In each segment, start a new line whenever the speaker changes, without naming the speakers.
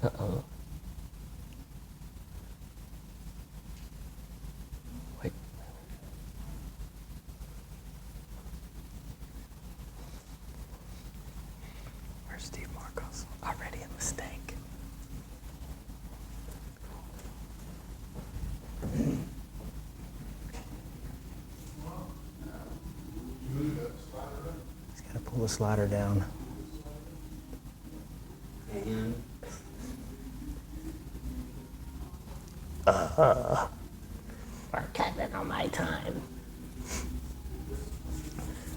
Uh-oh. Wait. Where's Steve Marcos? Already a mistake. He's got to pull the slider down.
And
We're cutting on my time.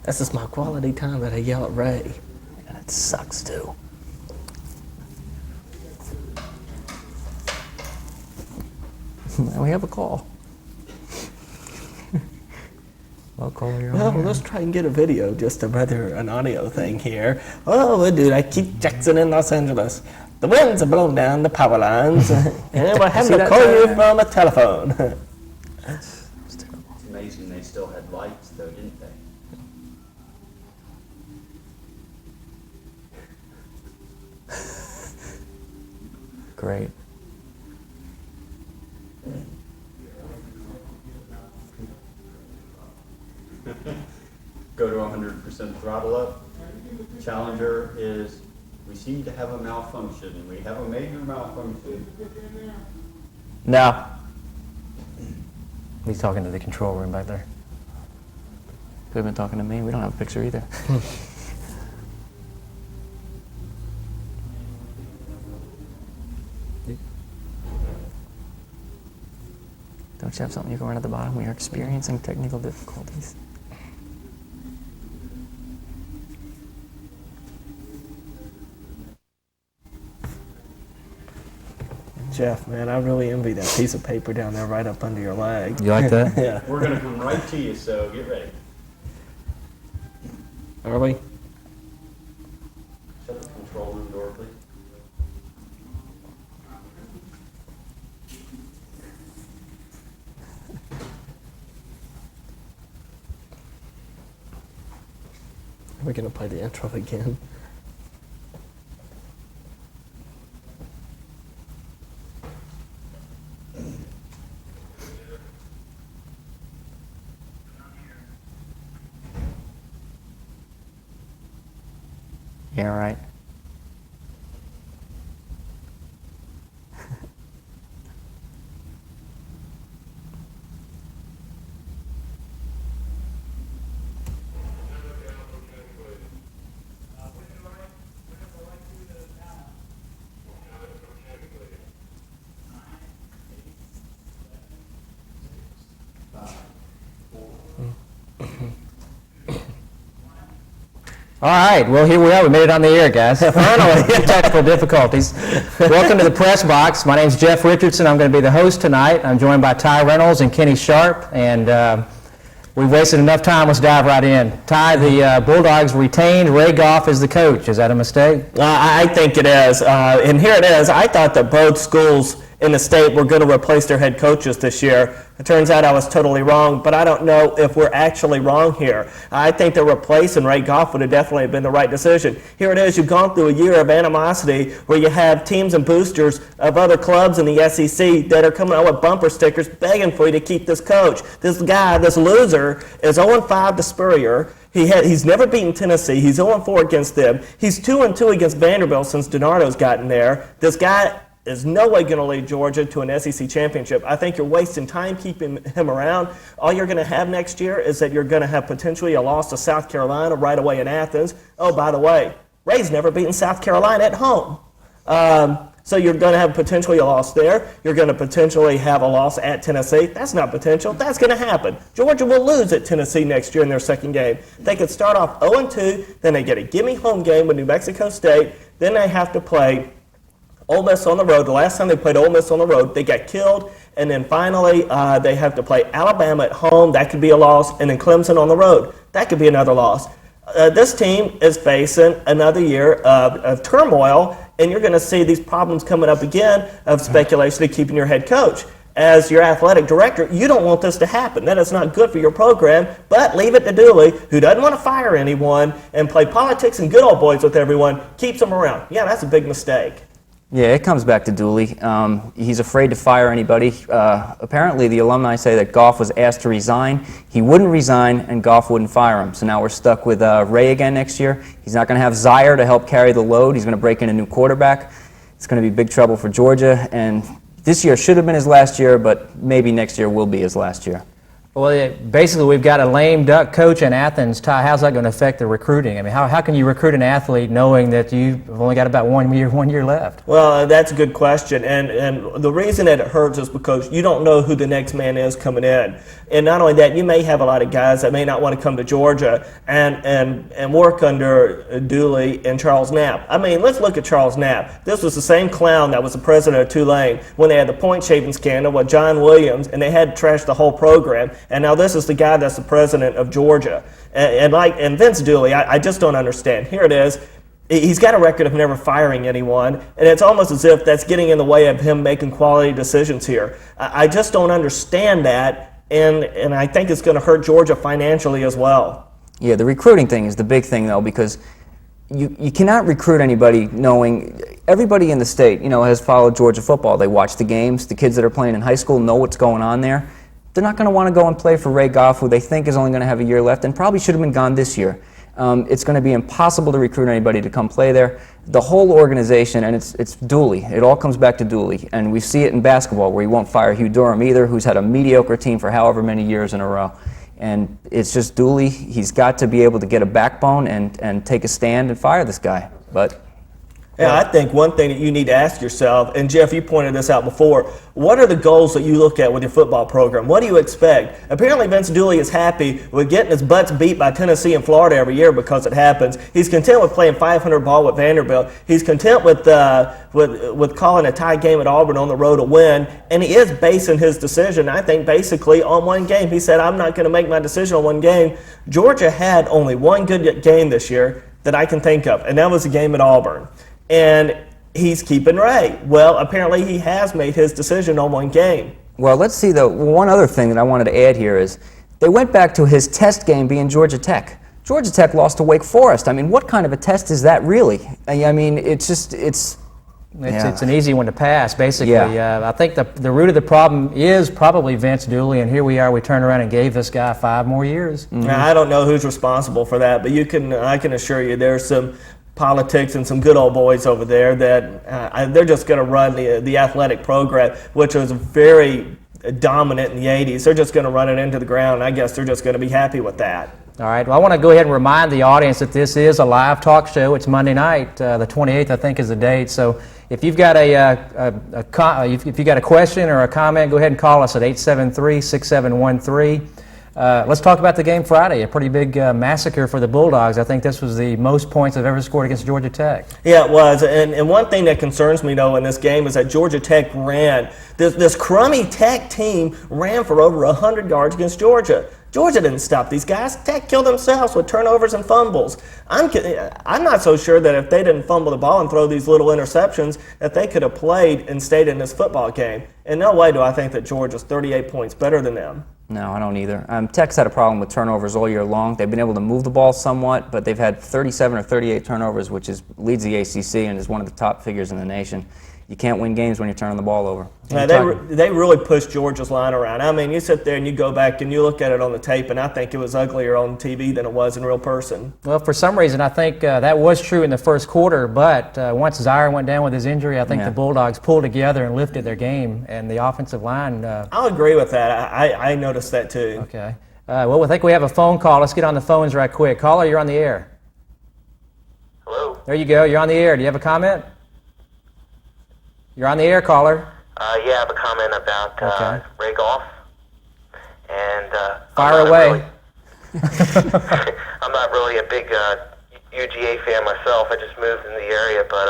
This is my quality time that I yell at Ray. And it sucks too. Now we have a call.
I'll call you.
Well, let's try and get a video, just a rather an audio thing here. Oh, dude, I keep Jackson in Los Angeles. The winds have blown down the power lines, and we're having to call you from a telephone.
It's amazing they still had lights, though, didn't they?
Great.
Go to 100% throttle up. Challenger is, we seem to have a malfunction. We have a major malfunction.
No. He's talking to the control room back there.
Could have been talking to me. We don't have a picture either. Don't you have something you can run at the bottom? We are experiencing technical difficulties. Jeff, man, I really envy that piece of paper down there right up under your leg.
You like that?
Yeah.
We're going to come right to you, so get ready.
Are we?
Shut the control room door, please.
Are we going to play the intro again? Yeah, right.
All right, well, here we are. We made it on the air, guys. Finally, technical difficulties. Welcome to the press box. My name's Jeff Richardson. I'm going to be the host tonight. I'm joined by Ty Reynolds and Kenny Sharp, and we've wasted enough time. Let's dive right in. Ty, the Bulldogs retained Ray Goff as the coach. Is that a mistake?
I think it is. And here it is. I thought that both schools in the state were going to replace their head coaches this year. It turns out I was totally wrong, but I don't know if we're actually wrong here. I think that replacing Ray Goff would have definitely been the right decision. Here it is. You've gone through a year of animosity where you have teams and boosters of other clubs in the SEC that are coming out with bumper stickers begging for you to keep this coach. This guy, this loser, is 0-5 to Spurrier. He's never beaten Tennessee. He's 0-4 against them. He's 2-2 against Vanderbilt since DiNardo's gotten there. This guy is no way going to lead Georgia to an SEC championship. I think you're wasting time keeping him around. All you're going to have next year is that you're going to have potentially a loss to South Carolina right away in Athens. Oh, by the way, Ray's never beaten South Carolina at home. So you're going to have potentially a loss there. You're going to potentially have a loss at Tennessee. That's not potential. That's going to happen. Georgia will lose at Tennessee next year in their second game. They could start off 0-2, then they get a gimme home game with New Mexico State. Then they have to play Ole Miss on the road. The last time they played Ole Miss on the road, they got killed. And then finally, they have to play Alabama at home. That could be a loss. And then Clemson on the road. That could be another loss. This team is facing another year of turmoil, and you're going to see these problems coming up again of speculation of keeping your head coach. As your athletic director, you don't want this to happen. That is not good for your program, but leave it to Dooley, who doesn't want to fire anyone and play politics and good old boys with everyone, keeps them around. Yeah, that's a big mistake.
Yeah, it comes back to Dooley. He's afraid to fire anybody. Apparently, the alumni say that Goff was asked to resign. He wouldn't resign, and Goff wouldn't fire him. So now we're stuck with Ray again next year. He's not going to have Zaire to help carry the load. He's going to break in a new quarterback. It's going to be big trouble for Georgia. And this year should have been his last year, but maybe next year will be his last year.
Well, basically, we've got a lame duck coach in Athens. Ty, how's that going to affect the recruiting? I mean, how can you recruit an athlete knowing that you've only got about 1 year left?
Well, that's a good question, and the reason that it hurts is because you don't know who the next man is coming in. And not only that, you may have a lot of guys that may not want to come to Georgia and work under Dooley and Charles Knapp. I mean, let's look at Charles Knapp. This was the same clown that was the president of Tulane when they had the point shaving scandal with John Williams, and they had to trash the whole program. And now this is the guy that's the president of Georgia. And Vince Dooley, I just don't understand. Here it is. He's got a record of never firing anyone, and it's almost as if that's getting in the way of him making quality decisions here. I just don't understand that, and I think it's going to hurt Georgia financially as well.
Yeah, the recruiting thing is the big thing, though, because you cannot recruit anybody knowing everybody in the state, has followed Georgia football. They watch the games. The kids that are playing in high school know what's going on there. They're not going to want to go and play for Ray Goff, who they think is only going to have a year left and probably should have been gone this year. It's going to be impossible to recruit anybody to come play there. The whole organization, and it's Dooley. It all comes back to Dooley. And we see it in basketball, where he won't fire Hugh Durham either, who's had a mediocre team for however many years in a row. And it's just Dooley. He's got to be able to get a backbone and take a stand and fire this guy. But
yeah, I think one thing that you need to ask yourself, and Jeff, you pointed this out before, what are the goals that you look at with your football program? What do you expect? Apparently Vince Dooley is happy with getting his butts beat by Tennessee and Florida every year because it happens. He's content with playing 500 ball with Vanderbilt. He's content with calling a tie game at Auburn on the road to win, and he is basing his decision, I think, basically on one game. He said, I'm not going to make my decision on one game. Georgia had only one good game this year that I can think of, and that was the game at Auburn. And he's keeping Ray. Well, apparently he has made his decision on one game.
Well, let's see, though. One other thing that I wanted to add here is they went back to his test game being Georgia Tech. Georgia Tech lost to Wake Forest. I mean, what kind of a test is that really? I mean, it's
an easy one to pass, basically.
Yeah.
I think the root of the problem is probably Vince Dooley, and here we are. We turned around and gave this guy 5 more years.
Mm-hmm. Now, I don't know who's responsible for that, but I can assure you there's some politics and some good old boys over there that they're just going to run the athletic program, which was very dominant in the 80s. They're just going to run it into the ground. I guess they're just going to be happy with that.
All right. Well, I want to go ahead and remind the audience that this is a live talk show. It's Monday night, the 28th, I think, is the date. So if you've got if you got a question or a comment, go ahead and call us at 873-6713. Let's talk about the game Friday, a pretty big massacre for the Bulldogs. I think this was the most points they've ever scored against Georgia Tech.
Yeah, it was. And one thing that concerns me, though, in this game is that Georgia Tech ran. This crummy Tech team ran for over 100 yards against Georgia. Georgia didn't stop these guys. Tech killed themselves with turnovers and fumbles. I'm not so sure that if they didn't fumble the ball and throw these little interceptions that they could have played and stayed in this football game. In no way do I think that Georgia's 38 points better than them.
No, I don't either. Tech's had a problem with turnovers all year long. They've been able to move the ball somewhat, but they've had 37 or 38 turnovers, which leads the ACC and is one of the top figures in the nation. You can't win games when you're turning the ball over.
Yeah, they really pushed Georgia's line around. I mean, you sit there and you go back and you look at it on the tape, and I think it was uglier on TV than it was in real person.
Well, for some reason, I think that was true in the first quarter, but once Zaire went down with his injury, I think the Bulldogs pulled together and lifted their game, and the offensive line...
I'll agree with that. I noticed that too.
Okay. Well, I think we have a phone call. Let's get on the phones right quick. Caller, you're on the air.
Hello?
There you go. You're on the air. Do you have a comment? You're on the air, caller.
Yeah, I have a comment about Ray Goff. And
fire away.
I'm not really a big UGA fan myself. I just moved in the area, but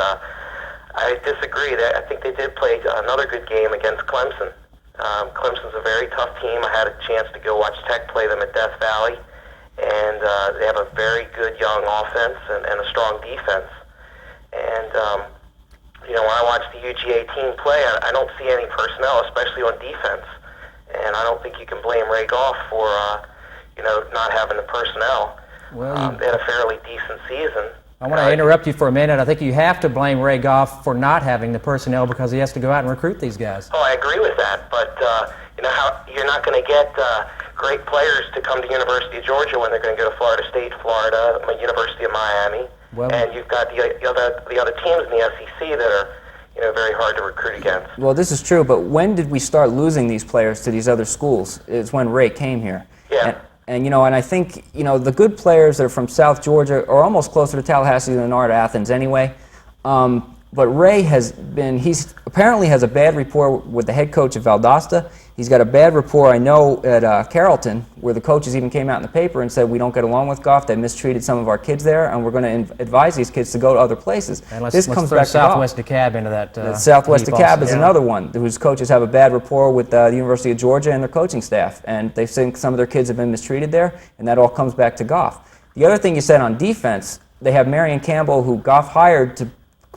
I disagree. I think they did play another good game against Clemson. Clemson's a very tough team. I had a chance to go watch Tech play them at Death Valley, and they have a very good young offense and a strong defense. And when I watch the UGA team play, I don't see any personnel, especially on defense. And I don't think you can blame Ray Goff for, not having the personnel.
Well,
they had a fairly decent season,
I want to interrupt you for a minute. I think you have to blame Ray Goff for not having the personnel because he has to go out and recruit these guys.
Oh, I agree with that, but you know how you're not going to get great players to come to University of Georgia when they're going to go to Florida State, Florida, University of Miami, and you've got the other teams in the SEC that are very hard to recruit against.
Well, this is true, but when did we start losing these players to these other schools? It's when Ray came here.
Yeah.
And I think, the good players that are from South Georgia are almost closer to Tallahassee than they are to Athens anyway. But Ray he's apparently has a bad rapport with the head coach at Valdosta. He's got a bad rapport, I know, at Carrollton, where the coaches even came out in the paper and said, we don't get along with Goff, they mistreated some of our kids there, and we're going to advise these kids to go to other places.
And let's
comes
throw
back
Southwest
to
DeKalb into that.
Southwest
heap
DeKalb
also.
is another one whose coaches have a bad rapport with the University of Georgia and their coaching staff, and they think some of their kids have been mistreated there, and that all comes back to Goff. The other thing you said on defense, they have Marion Campbell, who Goff hired to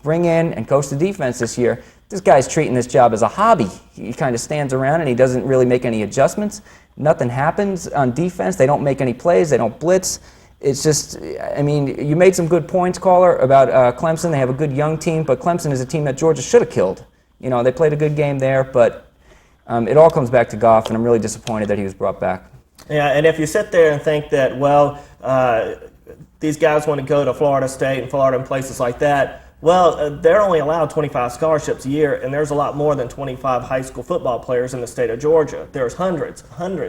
bring in and coach the defense this year. This guy's treating this job as a hobby. He kind of stands around and he doesn't really make any adjustments. Nothing happens on defense. They don't make any plays. They don't blitz. It's just, you made some good points, caller, about Clemson. They have a good young team, but Clemson is a team that Georgia should have killed. They played a good game there, but it all comes back to Goff, and I'm really disappointed that he was brought back.
Yeah, and if you sit there and think that, these guys want to go to Florida State and Florida and places like that, they're only allowed 25 scholarships a year, and there's a lot more than 25 high school football players in the state of Georgia. There's hundreds,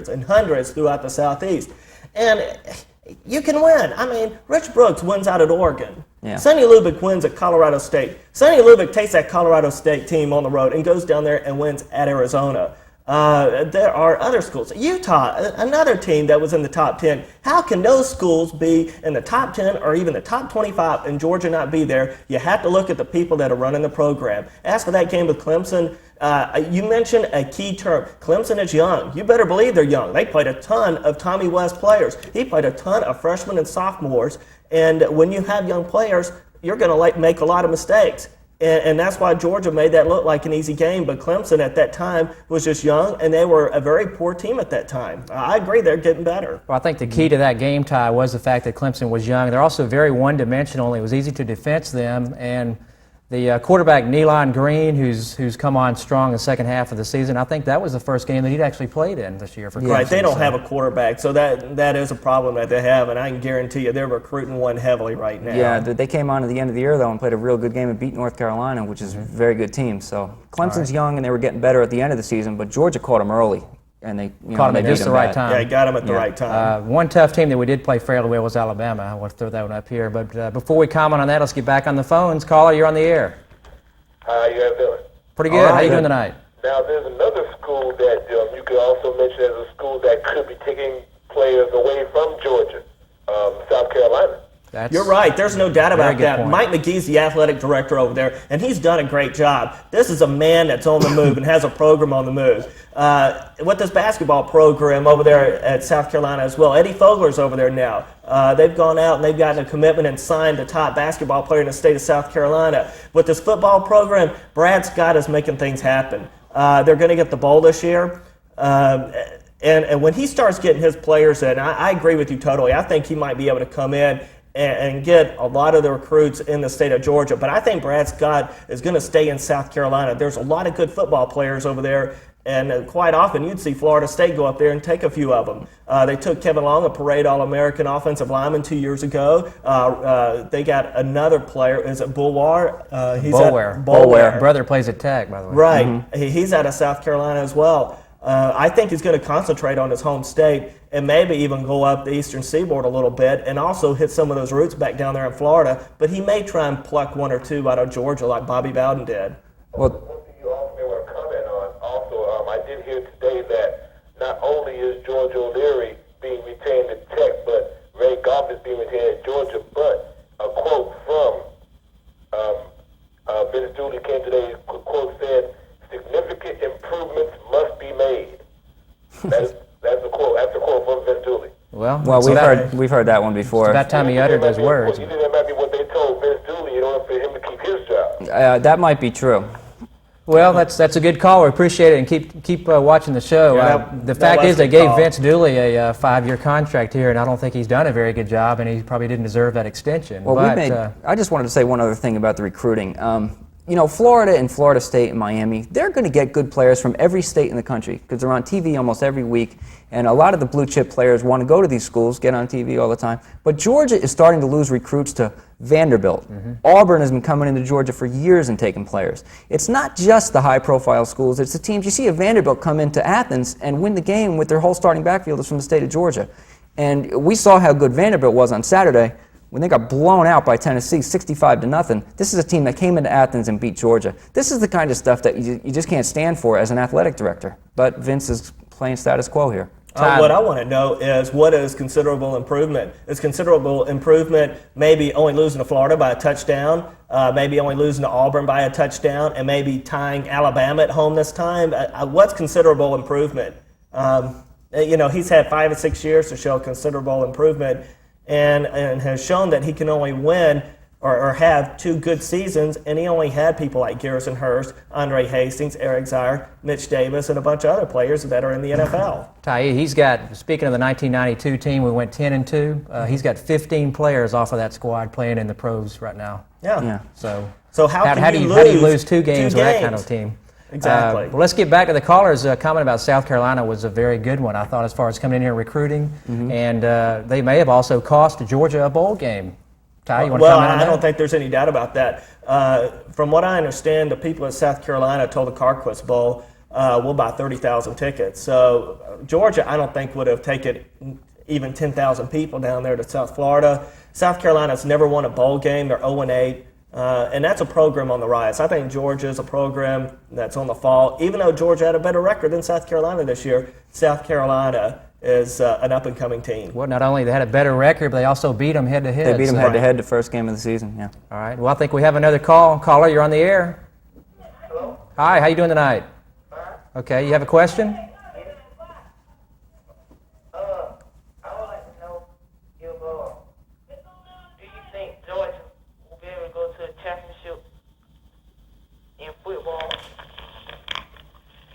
and hundreds throughout the Southeast. And you can win. Rich Brooks wins out at Oregon.
Yeah.
Sonny Lubick wins at Colorado State. Sonny Lubick takes that Colorado State team on the road and goes down there and wins at Arizona. There are other schools. Utah, another team that was in the top 10. How can those schools be in the top 10 or even the top 25 and Georgia not be there? You have to look at the people that are running the program. As for that game with Clemson, you mentioned a key term. Clemson is young. You better believe they're young. They played a ton of Tommy West players. He played a ton of freshmen and sophomores. And when you have young players, you're going to make a lot of mistakes. And that's why Georgia made that look like an easy game. But Clemson at that time was just young, and they were a very poor team at that time. I agree, they're getting better.
Well, I think the key to that game, Ty, was the fact that Clemson was young. They're also very one-dimensional. It was easy to defense them. And the quarterback, Nealon Green, who's come on strong in the second half of the season, I think that was the first game that he'd actually played in this year for Clemson.
Right, they don't have a quarterback, so that is a problem that they have, and I can guarantee you they're recruiting one heavily right now.
Yeah, they came on at the end of the year, though, and played a real good game and beat North Carolina, which is a very good team. So Clemson's young, and they were getting better at the end of the season, but Georgia caught them early. And they
caught them at just the right time.
Yeah, got them at the right time.
One tough team that we did play fairly well was Alabama. I want to throw that one up here. But before we comment on that, let's get back on the phones. Caller, you're on the air.
How you guys doing?
Pretty good. How you doing tonight?
Now, there's another school that you could also mention as a school that could be taking players away from Georgia, South Carolina.
You're right. There's no doubt about that.
Point.
Mike McGee's the athletic director over there, and he's done a great job. This is a man that's on the move and has a program on the move. With this basketball program over there at South Carolina as well, Eddie Fogler's over there now. They've gone out and they've gotten a commitment and signed the top basketball player in the state of South Carolina. With this football program, Brad Scott is making things happen. They're going to get the bowl this year. And when he starts getting his players in, I agree with you totally. I think he might be able to come in and get a lot of the recruits in the state of Georgia. But I think Brad Scott is going to stay in South Carolina. There's a lot of good football players over there, and quite often you'd see Florida State go up there and take a few of them. They took Kevin Long, a parade All-American offensive lineman 2 years ago. They got another player. Is it Bulware?
Bulware. Brother plays at Tech, by the way.
Right. Mm-hmm. He's out of South Carolina as well. I think he's going to concentrate on his home state and maybe even go up the eastern seaboard a little bit and also hit some of those roots back down there in Florida. But he may try and pluck one or two out of Georgia like Bobby Bowden did.
Well, one thing you also may want to comment on, also, I did hear today that not only is George O'Leary being retained at Tech, but Ray Goff is being retained at Georgia. But a quote from Vince Dooley came today, quote said, "Significant improvements must be made." That's a quote. That's a quote from Vince Dooley.
Well, we've heard that one before.
It's about time he uttered those words.
You think that might be what they told Vince Dooley in order for him to keep his job?
That might be true.
Well, that's a good call. We appreciate it, and keep watching the show.
Yeah,
the
that
fact
was
is, they
a good
gave
call.
Vince Dooley a 5-year contract here, and I don't think he's done a very good job, and he probably didn't deserve that extension.
Well,
but,
I just wanted to say one other thing about the recruiting. Florida and Florida State and Miami, they're going to get good players from every state in the country because they're on TV almost every week. And a lot of the blue chip players want to go to these schools, get on TV all the time. But Georgia is starting to lose recruits to Vanderbilt. Auburn has been coming into Georgia for years and taking players. It's not just the high-profile schools. It's the teams. You see a Vanderbilt come into Athens and win the game with their whole starting backfield is from the state of Georgia. And we saw how good Vanderbilt was on Saturday when they got blown out by Tennessee 65-0. This is a team that came into Athens and beat Georgia. This is the kind of stuff that you just can't stand for as an athletic director. But Vince is playing status quo here.
What I want to know is, what is considerable improvement? Is considerable improvement maybe only losing to Florida by a touchdown, maybe only losing to Auburn by a touchdown, and maybe tying Alabama at home this time? What's considerable improvement? He's had 5 or 6 years to show considerable improvement, and has shown that he can only win or have 2 good seasons, and he only had people like Garrison Hurst, Andre Hastings, Eric Zier, Mitch Davis, and a bunch of other players that are in the NFL.
Ty, he's got, speaking of the 1992 team, we went 10-2. He's got 15 players off of that squad playing in the pros right now.
Yeah.
So
how
do you lose 2 games with that kind of team?
Exactly.
Well, let's get back to the caller's comment about South Carolina was a very good one, I thought, as far as coming in here and recruiting. And they may have also cost Georgia a bowl game. Ty, you want to comment on that?
I don't think there's any doubt about that. From what I understand, the people at South Carolina told the Carquest Bowl, we'll buy 30,000 tickets. So Georgia, I don't think, would have taken even 10,000 people down there to South Florida. South Carolina's never won a bowl game. They're 0-8. And that's a program on the rise. I think Georgia is a program that's on the fall. Even though Georgia had a better record than South Carolina this year, South Carolina is an up-and-coming team.
Well, not only they had a better record, but they also beat them head-to-head.
They beat them head-to-head the first game of the season, yeah.
All right. Well, I think we have another call. Caller, you're on the air.
Hello?
Hi, how you doing tonight? Okay, you have a question?
I would like to know if, do you think Georgia will be able to go to a championship in football?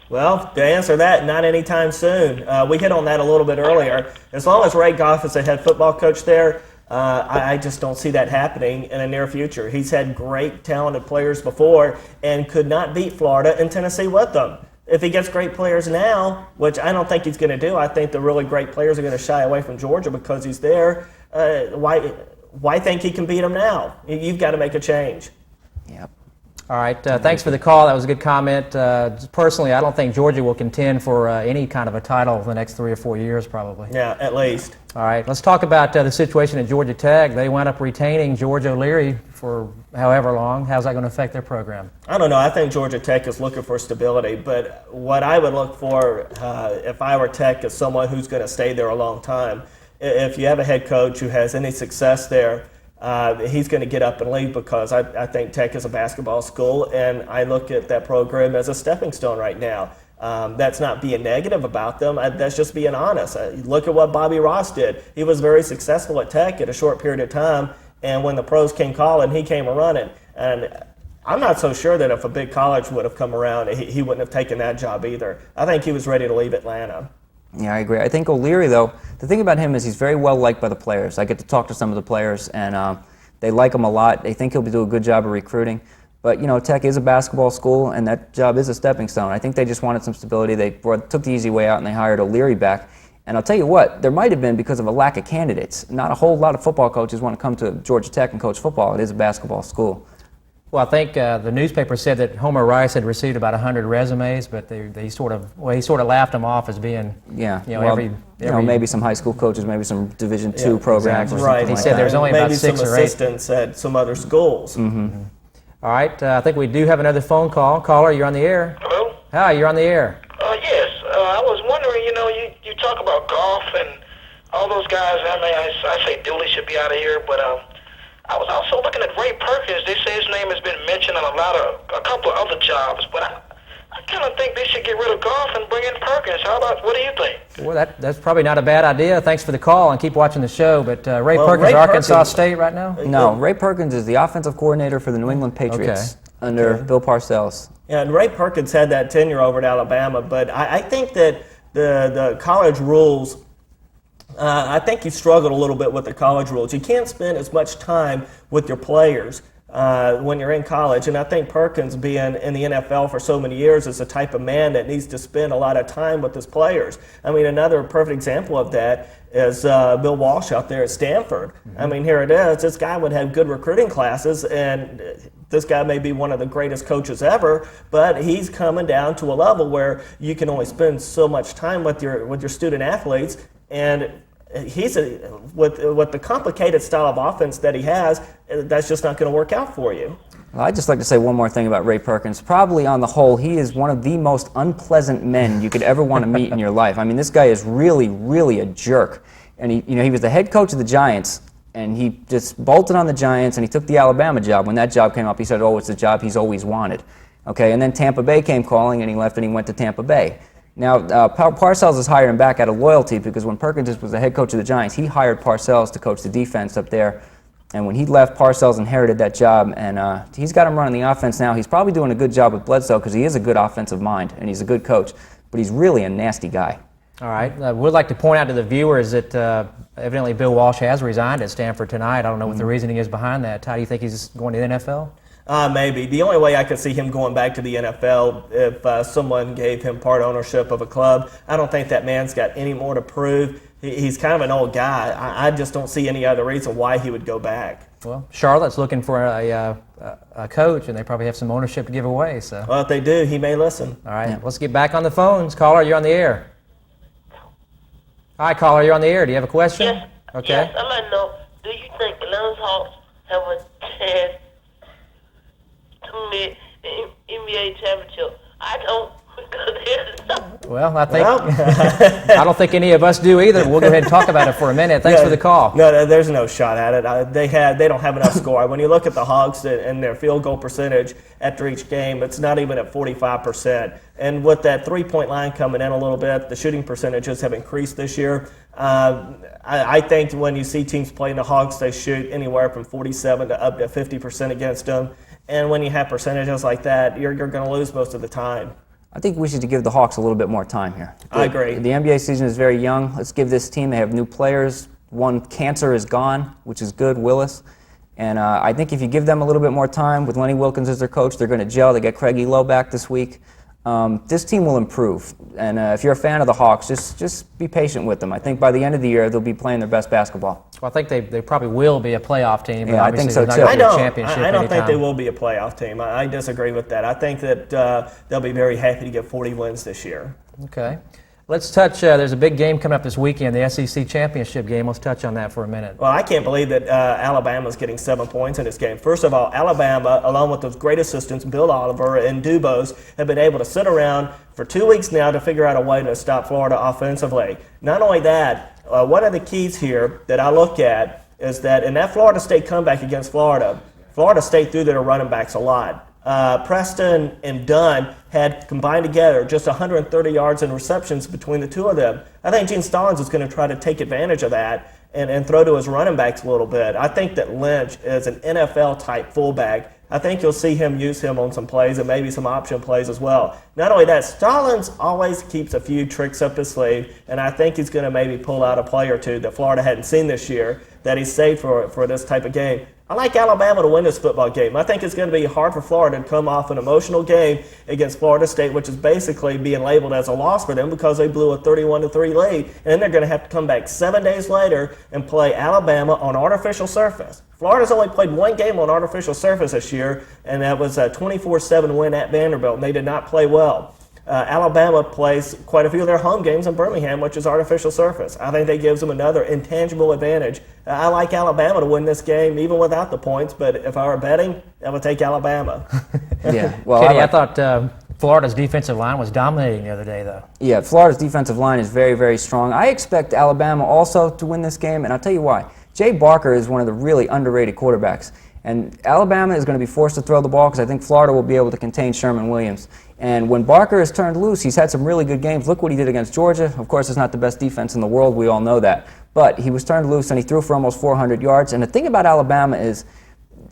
Well, to answer that, not anytime soon. We hit on that a little bit earlier. As long as Ray Goff is the head football coach there, I just don't see that happening in the near future. He's had great, talented players before and could not beat Florida and Tennessee with them. If he gets great players now, which I don't think he's going to do, I think the really great players are going to shy away from Georgia because he's there. Why think he can beat them now? You've got to make a change.
Yep.
All right. Thanks for the call. That was a good comment. Personally, I don't think Georgia will contend for any kind of a title for the next 3 or 4 years, probably.
Yeah, at least.
All right. Let's talk about the situation at Georgia Tech. They wound up retaining George O'Leary for however long. How's that going to affect their program?
I don't know. I think Georgia Tech is looking for stability, but what I would look for if I were Tech is someone who's going to stay there a long time. If you have a head coach who has any success there, he's going to get up and leave because I think Tech is a basketball school, and I look at that program as a stepping stone right now. That's not being negative about them. That's just being honest. Look at what Bobby Ross did. He was very successful at Tech in a short period of time, and when the pros came calling, he came running. And I'm not so sure that if a big college would have come around, he wouldn't have taken that job either. I think he was ready to leave Atlanta.
Yeah, I agree. I think O'Leary, though, the thing about him is he's very well liked by the players. I get to talk to some of the players, and they like him a lot. They think he'll do a good job of recruiting. But, Tech is a basketball school, and that job is a stepping stone. I think they just wanted some stability. They took the easy way out, and they hired O'Leary back. And I'll tell you what, there might have been because of a lack of candidates. Not a whole lot of football coaches want to come to Georgia Tech and coach football. It is a basketball school.
Well, I think the newspaper said that Homer Rice had received about 100 resumes, but he sort of laughed them off as being, every
maybe some high school coaches, maybe some Division II programs.
Exactly.
Or
Right.
something
He
like
said
that.
there's only about
maybe
6
some
or 8.
assistants at some other schools.
Mm-hmm.
All right. I think we do have another phone call. Caller, you're on the air.
Hello?
Hi, you're on the air.
Yes. I was wondering, you talk about golf and all those guys. I mean, I say Dooley should be out of here, but I was also looking at Ray Perkins. They say his name has been mentioned on a couple of other jobs, but I kind of think they should get rid of golf and bring in Perkins. What do you think?
Well, that's probably not a bad idea. Thanks for the call, and keep watching the show. But Ray
Well,
Perkins,
Ray
Arkansas
Perkins-
State right now?
No, Ray Perkins is the offensive coordinator for the New England Patriots. under Bill Parcells.
Yeah, and Ray Perkins had that tenure over at Alabama, but I think that the college rules, I think he struggled a little bit with the college rules. You can't spend as much time with your players when you're in college, and I think Perkins, being in the NFL for so many years, is the type of man that needs to spend a lot of time with his players. I mean, another perfect example of that is Bill Walsh out there at Stanford. I mean, here it is. This guy would have good recruiting classes, and this guy may be one of the greatest coaches ever, but he's coming down to a level where you can only spend so much time with your student athletes, and with the complicated style of offense that he has, that's just not going to work out for you.
Well, I'd just like to say one more thing about Ray Perkins. Probably on the whole, he is one of the most unpleasant men you could ever want to meet in your life. I mean, this guy is really, really a jerk. And he was the head coach of the Giants, and he just bolted on the Giants, and he took the Alabama job. When that job came up, he said, "Oh, it's the job he's always wanted." Okay, and then Tampa Bay came calling, and he left, and he went to Tampa Bay. Now, Parcells has hired him back out of loyalty, because when Perkins was the head coach of the Giants, he hired Parcells to coach the defense up there. And when he left, Parcells inherited that job, and he's got him running the offense now. He's probably doing a good job with Bledsoe, because he is a good offensive mind, and he's a good coach. But he's really a nasty guy.
All right. We'd like to point out to the viewers that evidently Bill Walsh has resigned at Stanford tonight. I don't know what the reasoning is behind that. Ty, do you think he's going to the NFL?
Maybe. The only way I could see him going back to the NFL if someone gave him part ownership of a club. I don't think that man's got any more to prove. He's kind of an old guy. I just don't see any other reason why he would go back.
Well, Charlotte's looking for a coach, and they probably have some ownership to give away. So.
Well, if they do, he may listen.
All right. Let's get back on the phones. Caller, you're on the air. Hi, caller, you're on the air. Do you have a question?
Yes.
Okay.
Yes, I'd like to know, do you think Reynolds Hawks have a chance to win the NBA championship? I don't, because they're the
Well, I think I don't think any of us do either. We'll go ahead and talk about it for a minute. Thanks for the call.
No, there's no shot at it. They don't have enough score. When you look at the Hawks and their field goal percentage after each game, it's not even at 45%. And with that three-point line coming in a little bit, the shooting percentages have increased this year. I think when you see teams playing the Hawks, they shoot anywhere from 47 to up to 50% against them. And when you have percentages like that, you're going to lose most of the time.
I think we should give the Hawks a little bit more time here.
I agree.
The NBA season is very young. Let's give this team, they have new players. One, Cancer is gone, which is good, Willis. And I think if you give them a little bit more time with Lenny Wilkins as their coach, they're going to gel. They get Craig Elo back this week. This team will improve. And if you're a fan of the Hawks, just be patient with them. I think by the end of the year, they'll be playing their best basketball.
Well, I think they probably will be a playoff team. But
Yeah, I
obviously
think so,
they're not
too.
gonna be a championship
I don't think
anytime.
they will be a playoff team. I disagree with that. I think that they'll be very happy to get 40 wins this year.
Okay. Let's touch, there's a big game coming up this weekend, the SEC championship game. Let's touch on that for a minute.
Well, I can't believe that Alabama's getting 7 points in this game. First of all, Alabama, along with those great assistants, Bill Oliver and Dubose, have been able to sit around for 2 weeks now to figure out a way to stop Florida offensively. Not only that, one of the keys here that I look at is that in that Florida State comeback against Florida, Florida State threw their running backs a lot. Preston and Dunn had combined together just 130 yards and receptions between the two of them. I think Gene Stallings is going to try to take advantage of that and throw to his running backs a little bit. I think that Lynch is an NFL-type fullback. I think you'll see him use him on some plays and maybe some option plays as well. Not only that, Stallings always keeps a few tricks up his sleeve, and I think he's going to maybe pull out a play or two that Florida hadn't seen this year that he's saved for this type of game. I like Alabama to win this football game. I think it's going to be hard for Florida to come off an emotional game against Florida State, which is basically being labeled as a loss for them because they blew a 31-3 lead. And then they're going to have to come back 7 days later and play Alabama on artificial surface. Florida's only played one game on artificial surface this year, and that was a 24-7 win at Vanderbilt, and they did not play well. Alabama plays quite a few of their home games in Birmingham, which is artificial surface. I think that gives them another intangible advantage. I like Alabama to win this game, even without the points, but if I were betting, I would take Alabama.
Yeah. Well,
Kenny, I thought Florida's defensive line was dominating the other day, though.
Yeah, Florida's defensive line is very, very strong. I expect Alabama also to win this game, and I'll tell you why. Jay Barker is one of the really underrated quarterbacks. And Alabama is going to be forced to throw the ball because I think Florida will be able to contain Sherman Williams. And when Barker is turned loose, he's had some really good games. Look what he did against Georgia. Of course, it's not the best defense in the world. We all know that. But he was turned loose, and he threw for almost 400 yards. And the thing about Alabama is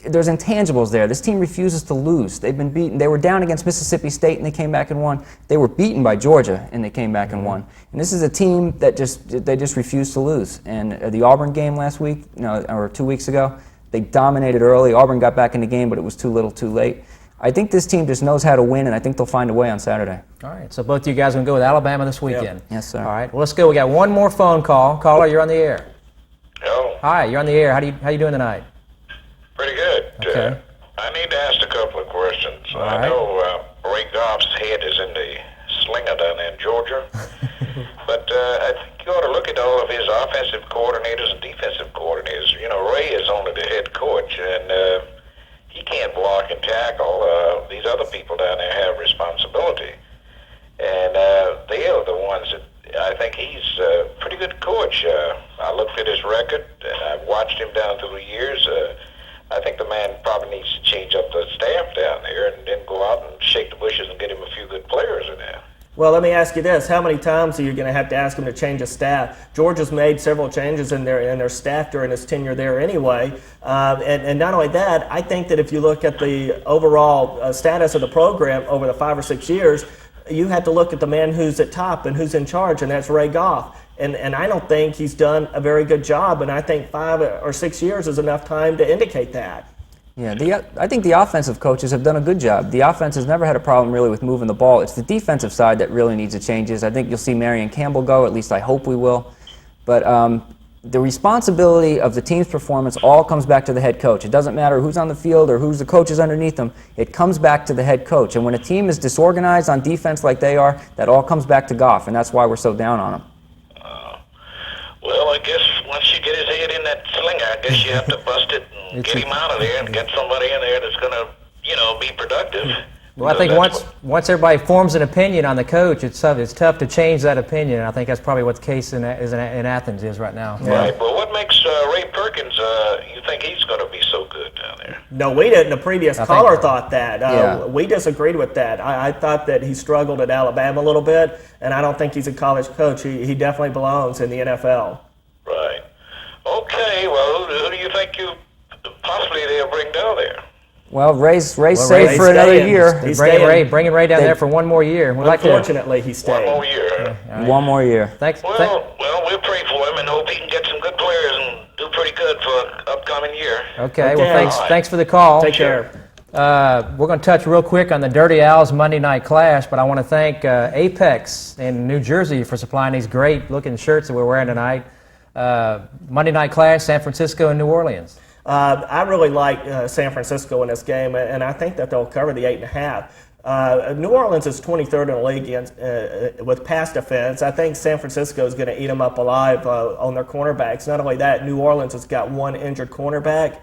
there's intangibles there. This team refuses to lose. They've been beaten. They were down against Mississippi State and they came back and won. They were beaten by Georgia and they came back and won. And this is a team that they just refuse to lose. And the Auburn game last week, or 2 weeks ago, they dominated early. Auburn got back in the game, but it was too little, too late. I think this team just knows how to win, and I think they'll find a way on Saturday.
All right, so both of you guys are going to go with Alabama this weekend?
Yep.
Yes, sir.
All right, well, let's go. We got one more phone call. Caller, you're on the air.
Hello.
Hi, you're on the air. How you doing tonight?
Pretty good.
Okay.
I need to ask a couple of questions.
All
I
right.
know Ray Goff's head is in the slinger down there in Georgia, but I think you ought to look at all of his offensive coordinators and defensive coordinators. Ray is only the head coach, and he can't block and tackle. These other people down there have responsibility, and they are the ones that I think he's a pretty good coach. I looked at his record, and I've watched him down through the years. I think the man probably needs to change up the staff down there and then go out and shake the bushes and get him a few good players in there.
Well, let me ask you this. How many times are you going to have to ask him to change his staff? Georgia's made several changes in their staff during his tenure there anyway. And not only that, I think that if you look at the overall status of the program over the 5 or 6 years, you have to look at the man who's at top and who's in charge, and that's Ray Goff. And I don't think he's done a very good job, and I think 5 or 6 years is enough time to indicate that.
Yeah, I think the offensive coaches have done a good job. The offense has never had a problem really with moving the ball. It's the defensive side that really needs the changes. I think you'll see Marion Campbell go, at least I hope we will. But the responsibility of the team's performance all comes back to the head coach. It doesn't matter who's on the field or who's the coaches underneath them. It comes back to the head coach. And when a team is disorganized on defense like they are, that all comes back to Goff, and that's why we're so down on him.
Well, I guess once you get his head in that slinger, I guess you have to bust it and get him out of there and get somebody in there that's going to, be productive.
Well, I think once everybody forms an opinion on the coach, it's tough to change that opinion. And I think that's probably what the case in Athens is right now.
Right. Well, what makes Ray Perkins, you think he's going to be so good down there?
No, we didn't. The previous caller
think-
thought that.
Yeah.
We disagreed with that. I thought that he struggled at Alabama a little bit, and I don't think he's a college coach. He definitely belongs in the NFL.
Right. Okay, well, who do you think possibly they'll bring down there?
Well, Ray's safe
Ray's
for another
staying.
year.
He's
Bringing
staying.
Ray down there for one more year. We'd like to.
Unfortunately, he
One
stayed.
more year.
One more year.
Thanks.
Well, we'll pray for him and hope he can get some good players and do pretty good for upcoming year.
Okay. Well,
Okay.
thanks for the call.
Take care.
We're going to touch real quick on the Dirty Owls Monday Night Clash, but I want to thank Apex in New Jersey for supplying these great-looking shirts that we're wearing tonight. Monday Night Clash, San Francisco and New Orleans.
I really like San Francisco in this game, and I think that they'll cover the 8.5. New Orleans is 23rd in the league with pass defense. I think San Francisco is going to eat them up alive on their cornerbacks. Not only that, New Orleans has got one injured cornerback.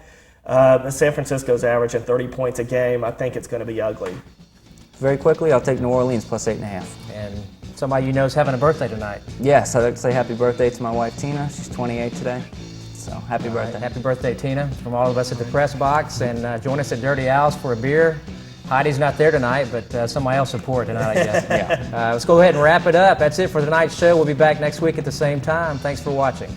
San Francisco's averaging 30 points a game. I think it's going to be ugly.
Very quickly, I'll take New Orleans plus 8.5.
And somebody you know is having a birthday tonight.
Yes, I'd like to say happy birthday to my wife, Tina. She's 28 today. So happy birthday.
Happy birthday, Tina, from all of us at the Press Box. And join us at Dirty Owls for a beer. Heidi's not there tonight, but somebody else will pour it tonight, I guess. Yeah. Let's go ahead and wrap it up. That's it for tonight's show. We'll be back next week at the same time. Thanks for watching.